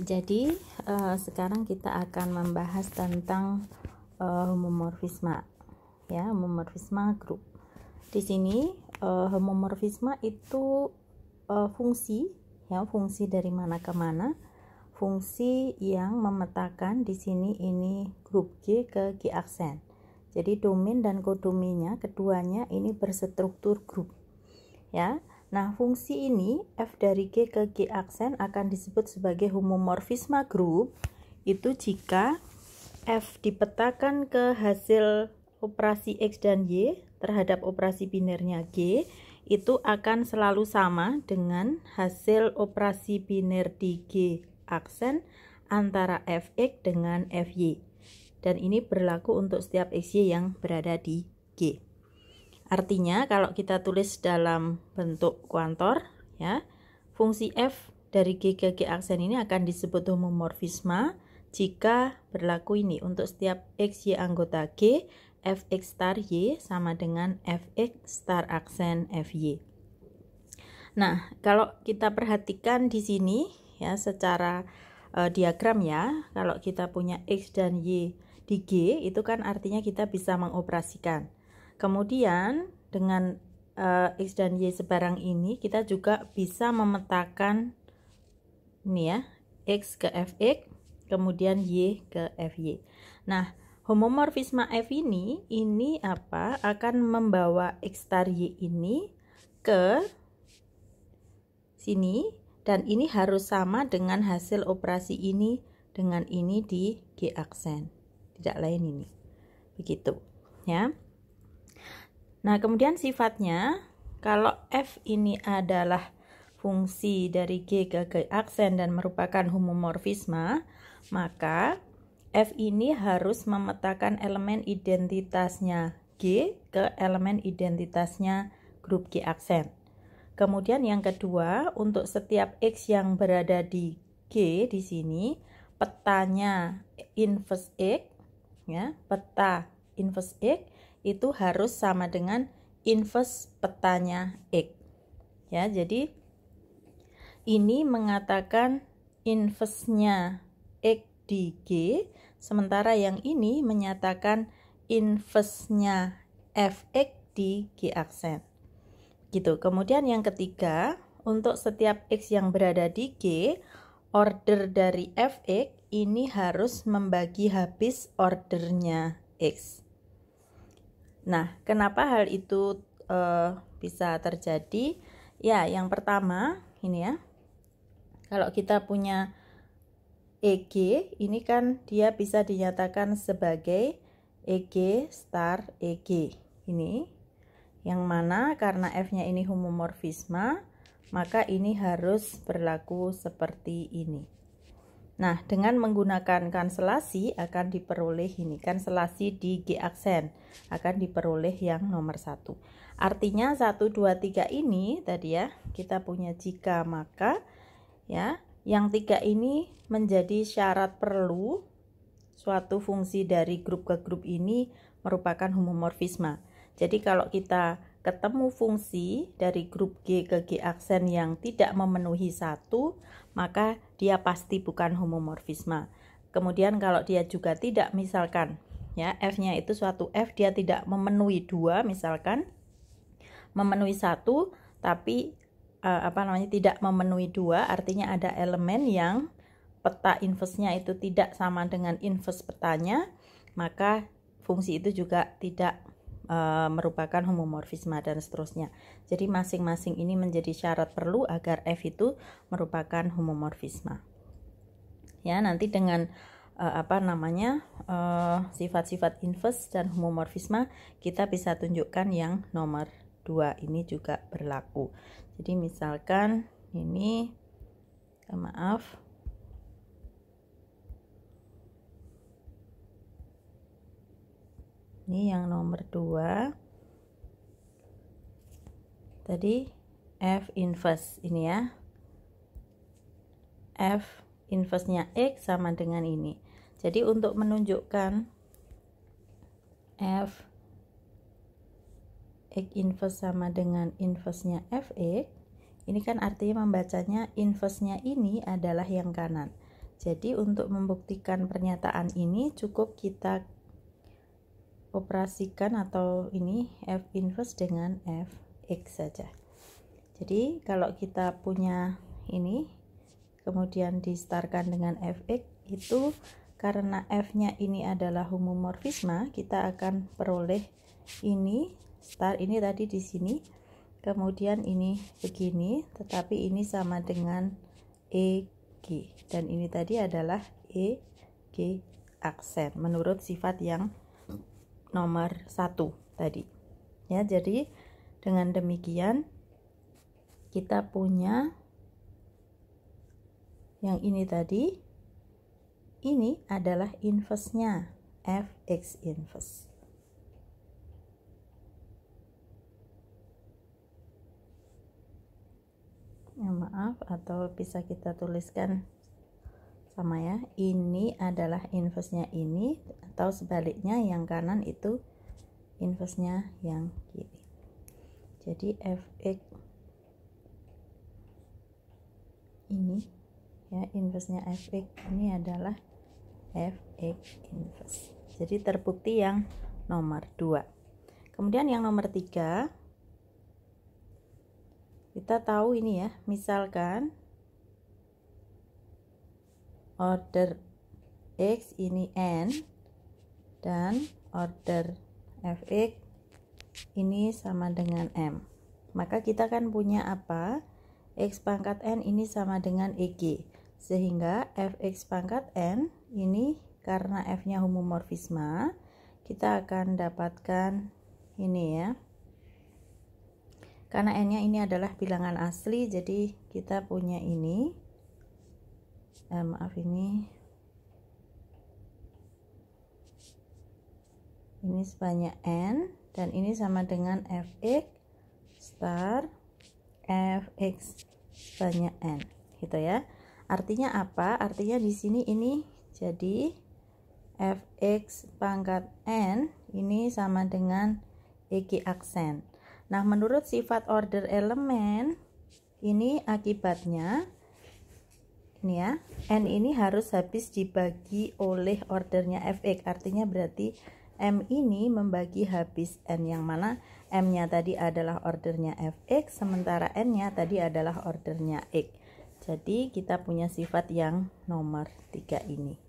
Jadi sekarang kita akan membahas tentang homomorfisme, ya, homomorfisme grup. Di sini homomorfisme itu fungsi, ya, fungsi dari mana ke mana, fungsi yang memetakan di sini ini grup G ke G aksen. Jadi domain dan kodominnya keduanya ini berstruktur grup, ya. Nah, fungsi ini F dari G ke G aksen akan disebut sebagai homomorfisme grup itu jika F dipetakan ke hasil operasi X dan Y terhadap operasi binernya G itu akan selalu sama dengan hasil operasi biner di G aksen antara Fx dengan Fy. Dan ini berlaku untuk setiap Xy yang berada di G. Artinya kalau kita tulis dalam bentuk kuantor, ya, fungsi F dari G ke G aksen ini akan disebut homomorfisme jika berlaku ini untuk setiap X, Y anggota G, Fx star Y sama dengan Fx star aksen Fy. Nah, kalau kita perhatikan di sini, ya, secara diagram, ya, kalau kita punya X dan Y di G, itu kan artinya kita bisa mengoperasikan. Kemudian dengan X dan Y sebarang ini kita juga bisa memetakan ini, ya, X ke Fx kemudian Y ke Fy. Nah, homomorfisme F ini apa? Akan membawa X star Y ini ke sini dan ini harus sama dengan hasil operasi ini dengan ini di G aksen. Tidak lain ini. Begitu, ya. Nah, kemudian sifatnya, kalau F ini adalah fungsi dari G ke G aksen dan merupakan homomorfisme, maka F ini harus memetakan elemen identitasnya G ke elemen identitasnya grup G aksen. Kemudian yang kedua, untuk setiap X yang berada di G di sini, petanya inverse X, ya, peta inverse X itu harus sama dengan inverse petanya X. Ya, jadi ini mengatakan inverse-nya X di G, sementara yang ini menyatakan inverse-nya Fx di G aksen. Gitu. Kemudian yang ketiga, untuk setiap X yang berada di G, order dari Fx ini harus membagi habis ordernya X. Nah, kenapa hal itu bisa terjadi? Ya, yang pertama ini, ya, kalau kita punya EG, ini kan dia bisa dinyatakan sebagai EG star EG. Ini yang mana karena F-nya ini homomorfisme, maka ini harus berlaku seperti ini. Nah, dengan menggunakan kanselasi akan diperoleh ini, kanselasi di G aksen akan diperoleh yang nomor 1. Artinya 1, 2, 3 ini tadi, ya, kita punya jika maka, ya, yang 3 ini menjadi syarat perlu suatu fungsi dari grup ke grup ini merupakan homomorfisme. Jadi kalau kita ketemu fungsi dari grup G ke G aksen yang tidak memenuhi 1, maka dia pasti bukan homomorfisme. Kemudian kalau dia juga tidak, misalkan, ya, F-nya itu suatu F, dia tidak memenuhi 2, misalkan memenuhi 1 tapi tidak memenuhi 2, artinya ada elemen yang peta inverse-nya itu tidak sama dengan inverse petanya, maka fungsi itu juga tidak merupakan homomorfisme dan seterusnya. Jadi masing-masing ini menjadi syarat perlu agar F itu merupakan homomorfisme. Ya, nanti dengan sifat-sifat inverse dan homomorfisme kita bisa tunjukkan yang nomor 2 ini juga berlaku. Jadi misalkan ini, ini yang nomor 2 tadi F inverse ini, ya, F inverse-nya X sama dengan ini. Jadi untuk menunjukkan F X inverse sama dengan inverse-nya Fx, ini kan artinya membacanya inverse-nya ini adalah yang kanan. Jadi untuk membuktikan pernyataan ini cukup kita operasikan atau ini f inverse dengan fx saja. Jadi kalau kita punya ini kemudian distarkan dengan fx, itu karena f-nya ini adalah homomorfisme, kita akan peroleh ini star ini tadi di sini, kemudian ini begini, tetapi ini sama dengan EG, dan ini tadi adalah EG aksen menurut sifat yang nomor 1 tadi ya. Jadi dengan demikian kita punya yang ini tadi, ini adalah inverse-nya fx inverse. Ya, maaf, atau bisa kita tuliskan sama ya, ini adalah inverse-nya ini, atau sebaliknya yang kanan itu inverse-nya yang kiri. Jadi fx ini ya, inverse-nya fx ini adalah fx inverse. Jadi terbukti yang nomor 2. Kemudian yang nomor 3, kita tahu ini ya, misalkan order x ini n dan order fx ini sama dengan m, maka kita kan punya apa? X pangkat n ini sama dengan EG, sehingga fx pangkat n ini karena f-nya homomorfisme, kita akan dapatkan ini ya. Karena n-nya ini adalah bilangan asli, jadi kita punya ini ini sebanyak n, dan ini sama dengan fx star fx sebanyak n, gitu ya. Artinya apa? Artinya di sini ini jadi fx pangkat n ini sama dengan EG aksen. Nah, menurut sifat order elemen ini akibatnya ini ya, n ini harus habis dibagi oleh ordernya fx, artinya berarti m ini membagi habis n, yang mana m-nya tadi adalah ordernya fx, sementara n-nya tadi adalah ordernya x. Jadi kita punya sifat yang nomor 3 ini.